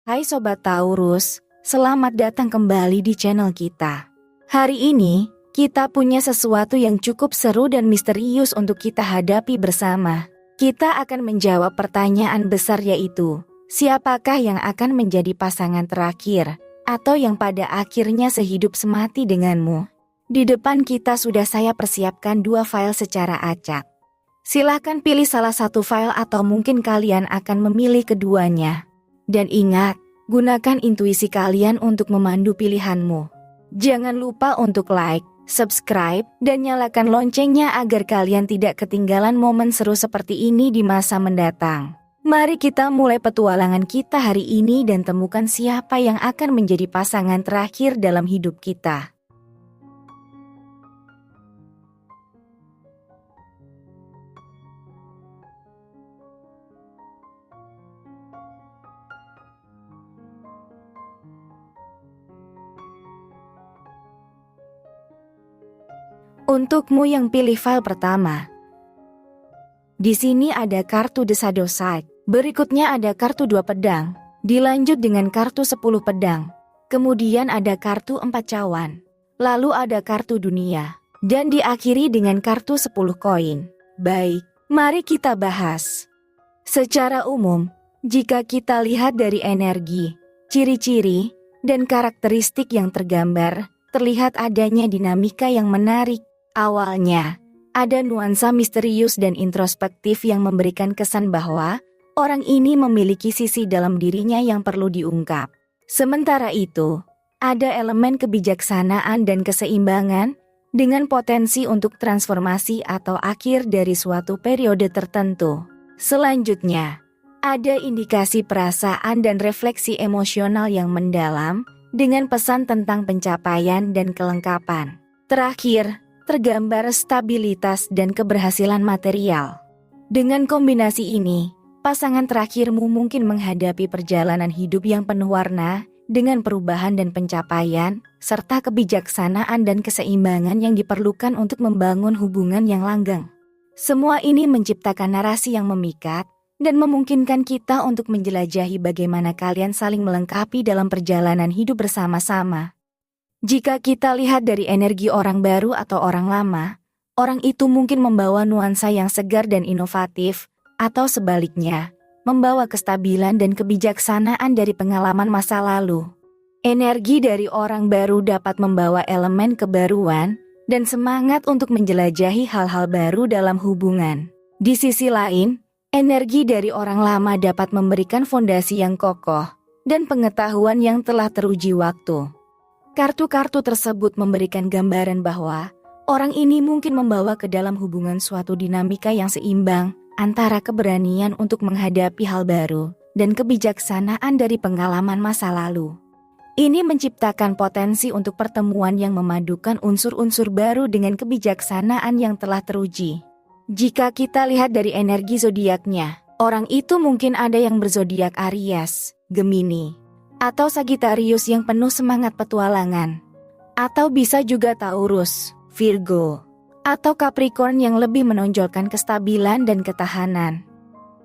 Hai Sobat Taurus, selamat datang kembali di channel kita. Hari ini, kita punya sesuatu yang cukup seru dan misterius untuk kita hadapi bersama. Kita akan menjawab pertanyaan besar yaitu, siapakah yang akan menjadi pasangan terakhir, atau yang pada akhirnya sehidup semati denganmu? Di depan kita sudah saya persiapkan 2 file secara acak. Silahkan pilih salah satu file atau mungkin kalian akan memilih keduanya. Dan ingat, gunakan intuisi kalian untuk memandu pilihanmu. Jangan lupa untuk like, subscribe, dan nyalakan loncengnya agar kalian tidak ketinggalan momen seru seperti ini di masa mendatang. Mari kita mulai petualangan kita hari ini dan temukan siapa yang akan menjadi pasangan terakhir dalam hidup kita. Untukmu yang pilih file pertama. Di sini ada kartu The Shadow Side. Berikutnya ada kartu 2 pedang. Dilanjut dengan kartu 10 pedang. Kemudian ada kartu 4 cawan. Lalu ada kartu dunia. Dan diakhiri dengan kartu 10 koin. Baik, mari kita bahas. Secara umum, jika kita lihat dari energi, ciri-ciri, dan karakteristik yang tergambar, terlihat adanya dinamika yang menarik. Awalnya, ada nuansa misterius dan introspektif yang memberikan kesan bahwa orang ini memiliki sisi dalam dirinya yang perlu diungkap. Sementara itu, ada elemen kebijaksanaan dan keseimbangan dengan potensi untuk transformasi atau akhir dari suatu periode tertentu. Selanjutnya, ada indikasi perasaan dan refleksi emosional yang mendalam dengan pesan tentang pencapaian dan kelengkapan. Terakhir, tergambar stabilitas dan keberhasilan material. Dengan kombinasi ini, pasangan terakhirmu mungkin menghadapi perjalanan hidup yang penuh warna dengan perubahan dan pencapaian, serta kebijaksanaan dan keseimbangan yang diperlukan untuk membangun hubungan yang langgeng. Semua ini menciptakan narasi yang memikat dan memungkinkan kita untuk menjelajahi bagaimana kalian saling melengkapi dalam perjalanan hidup bersama-sama. Jika kita lihat dari energi orang baru atau orang lama, orang itu mungkin membawa nuansa yang segar dan inovatif, atau sebaliknya, membawa kestabilan dan kebijaksanaan dari pengalaman masa lalu. Energi dari orang baru dapat membawa elemen kebaruan dan semangat untuk menjelajahi hal-hal baru dalam hubungan. Di sisi lain, energi dari orang lama dapat memberikan fondasi yang kokoh dan pengetahuan yang telah teruji waktu. Kartu-kartu tersebut memberikan gambaran bahwa orang ini mungkin membawa ke dalam hubungan suatu dinamika yang seimbang antara keberanian untuk menghadapi hal baru dan kebijaksanaan dari pengalaman masa lalu. Ini menciptakan potensi untuk pertemuan yang memadukan unsur-unsur baru dengan kebijaksanaan yang telah teruji. Jika kita lihat dari energi zodiaknya, orang itu mungkin ada yang berzodiak Aries, Gemini, atau Sagittarius yang penuh semangat petualangan. Atau bisa juga Taurus, Virgo, atau Capricorn yang lebih menonjolkan kestabilan dan ketahanan.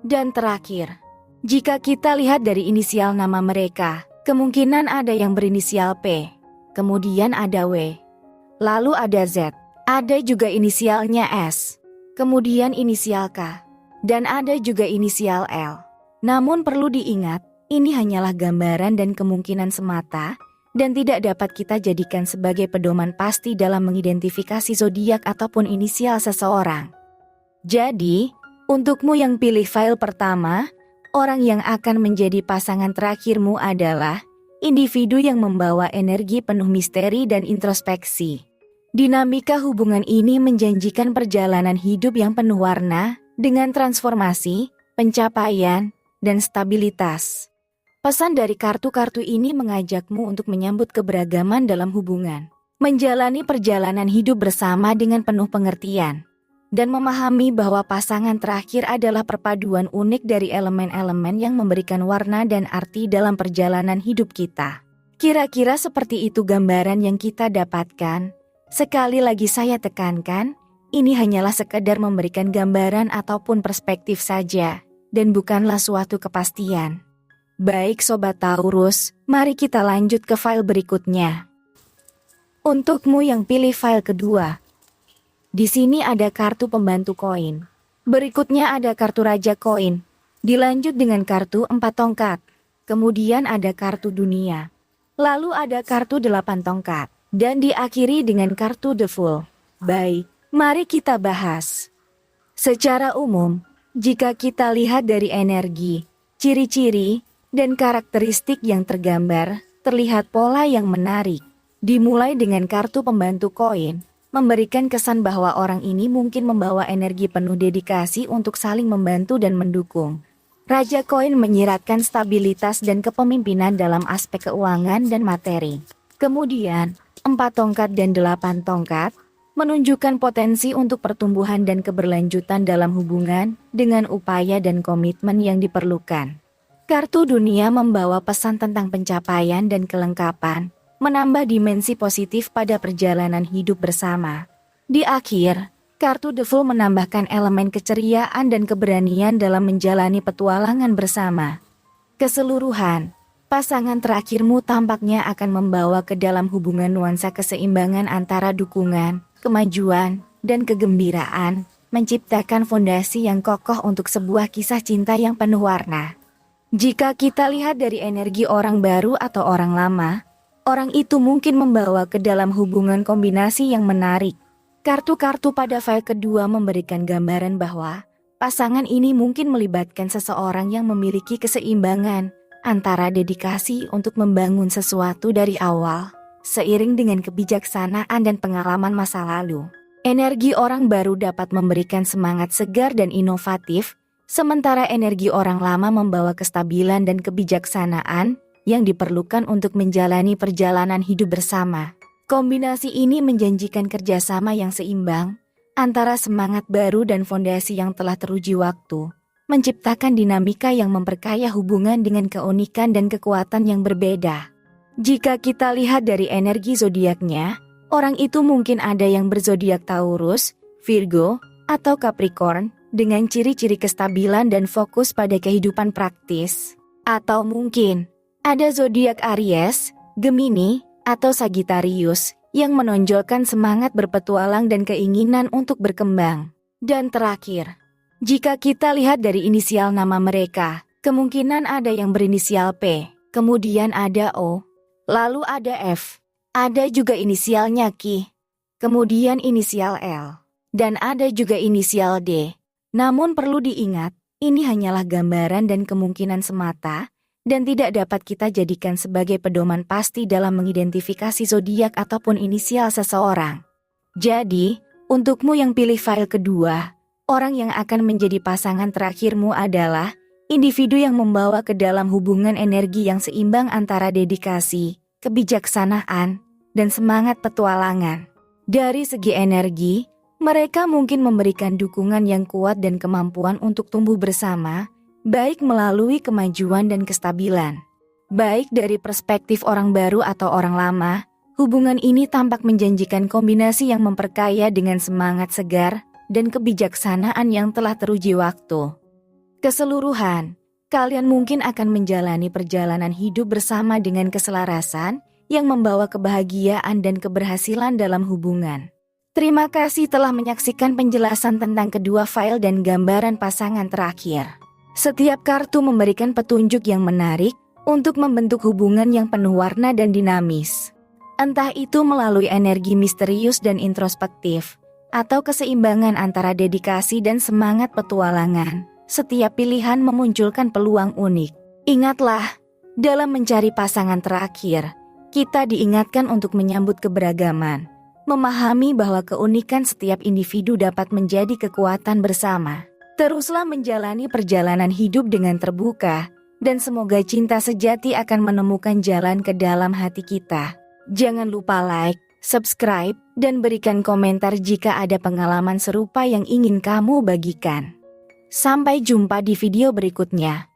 Dan terakhir, jika kita lihat dari inisial nama mereka, kemungkinan ada yang berinisial P, kemudian ada W, lalu ada Z, ada juga inisialnya S, kemudian inisial K, dan ada juga inisial L. Namun perlu diingat, ini hanyalah gambaran dan kemungkinan semata, dan tidak dapat kita jadikan sebagai pedoman pasti dalam mengidentifikasi zodiak ataupun inisial seseorang. Jadi, untukmu yang pilih file pertama, orang yang akan menjadi pasangan terakhirmu adalah individu yang membawa energi penuh misteri dan introspeksi. Dinamika hubungan ini menjanjikan perjalanan hidup yang penuh warna dengan transformasi, pencapaian, dan stabilitas. Pesan dari kartu-kartu ini mengajakmu untuk menyambut keberagaman dalam hubungan, menjalani perjalanan hidup bersama dengan penuh pengertian, dan memahami bahwa pasangan terakhir adalah perpaduan unik dari elemen-elemen yang memberikan warna dan arti dalam perjalanan hidup kita. Kira-kira seperti itu gambaran yang kita dapatkan. Sekali lagi saya tekankan, ini hanyalah sekedar memberikan gambaran ataupun perspektif saja, dan bukanlah suatu kepastian. Baik Sobat Taurus, mari kita lanjut ke file berikutnya. Untukmu yang pilih file kedua, di sini ada kartu pembantu koin. Berikutnya ada kartu raja koin. Dilanjut dengan kartu 4 tongkat. Kemudian ada kartu dunia. Lalu ada kartu 8 tongkat. Dan diakhiri dengan kartu The Fool. Baik, mari kita bahas. Secara umum, jika kita lihat dari energi, ciri-ciri, dan karakteristik yang tergambar, terlihat pola yang menarik. Dimulai dengan kartu pembantu koin, memberikan kesan bahwa orang ini mungkin membawa energi penuh dedikasi untuk saling membantu dan mendukung. Raja koin menyiratkan stabilitas dan kepemimpinan dalam aspek keuangan dan materi. Kemudian, 4 tongkat dan 8 tongkat menunjukkan potensi untuk pertumbuhan dan keberlanjutan dalam hubungan dengan upaya dan komitmen yang diperlukan. Kartu dunia membawa pesan tentang pencapaian dan kelengkapan, menambah dimensi positif pada perjalanan hidup bersama. Di akhir, kartu The Fool menambahkan elemen keceriaan dan keberanian dalam menjalani petualangan bersama. Keseluruhan, pasangan terakhirmu tampaknya akan membawa ke dalam hubungan nuansa keseimbangan antara dukungan, kemajuan, dan kegembiraan, menciptakan fondasi yang kokoh untuk sebuah kisah cinta yang penuh warna. Jika kita lihat dari energi orang baru atau orang lama, orang itu mungkin membawa ke dalam hubungan kombinasi yang menarik. Kartu-kartu pada file kedua memberikan gambaran bahwa pasangan ini mungkin melibatkan seseorang yang memiliki keseimbangan antara dedikasi untuk membangun sesuatu dari awal, seiring dengan kebijaksanaan dan pengalaman masa lalu. Energi orang baru dapat memberikan semangat segar dan inovatif, sementara energi orang lama membawa kestabilan dan kebijaksanaan yang diperlukan untuk menjalani perjalanan hidup bersama. Kombinasi ini menjanjikan kerjasama yang seimbang antara semangat baru dan fondasi yang telah teruji waktu, menciptakan dinamika yang memperkaya hubungan dengan keunikan dan kekuatan yang berbeda. Jika kita lihat dari energi zodiaknya, orang itu mungkin ada yang berzodiak Taurus, Virgo, atau Capricorn, dengan ciri-ciri kestabilan dan fokus pada kehidupan praktis. Atau mungkin ada zodiak Aries, Gemini, atau Sagittarius yang menonjolkan semangat berpetualang dan keinginan untuk berkembang. Dan terakhir, jika kita lihat dari inisial nama mereka, kemungkinan ada yang berinisial P, kemudian ada O, lalu ada F, ada juga inisialnya Q, kemudian inisial L, dan ada juga inisial D. Namun perlu diingat, ini hanyalah gambaran dan kemungkinan semata, dan tidak dapat kita jadikan sebagai pedoman pasti dalam mengidentifikasi zodiak ataupun inisial seseorang. Jadi, untukmu yang pilih file kedua, orang yang akan menjadi pasangan terakhirmu adalah individu yang membawa ke dalam hubungan energi yang seimbang antara dedikasi, kebijaksanaan, dan semangat petualangan. Dari segi energi, mereka mungkin memberikan dukungan yang kuat dan kemampuan untuk tumbuh bersama, baik melalui kemajuan dan kestabilan. Baik dari perspektif orang baru atau orang lama, hubungan ini tampak menjanjikan kombinasi yang memperkaya dengan semangat segar dan kebijaksanaan yang telah teruji waktu. Keseluruhan, kalian mungkin akan menjalani perjalanan hidup bersama dengan keselarasan yang membawa kebahagiaan dan keberhasilan dalam hubungan. Terima kasih telah menyaksikan penjelasan tentang kedua file dan gambaran pasangan terakhir. Setiap kartu memberikan petunjuk yang menarik untuk membentuk hubungan yang penuh warna dan dinamis. Entah itu melalui energi misterius dan introspektif, atau keseimbangan antara dedikasi dan semangat petualangan. Setiap pilihan memunculkan peluang unik. Ingatlah, dalam mencari pasangan terakhir, kita diingatkan untuk menyambut keberagaman, memahami bahwa keunikan setiap individu dapat menjadi kekuatan bersama. Teruslah menjalani perjalanan hidup dengan terbuka, dan semoga cinta sejati akan menemukan jalan ke dalam hati kita. Jangan lupa like, subscribe, dan berikan komentar jika ada pengalaman serupa yang ingin kamu bagikan. Sampai jumpa di video berikutnya.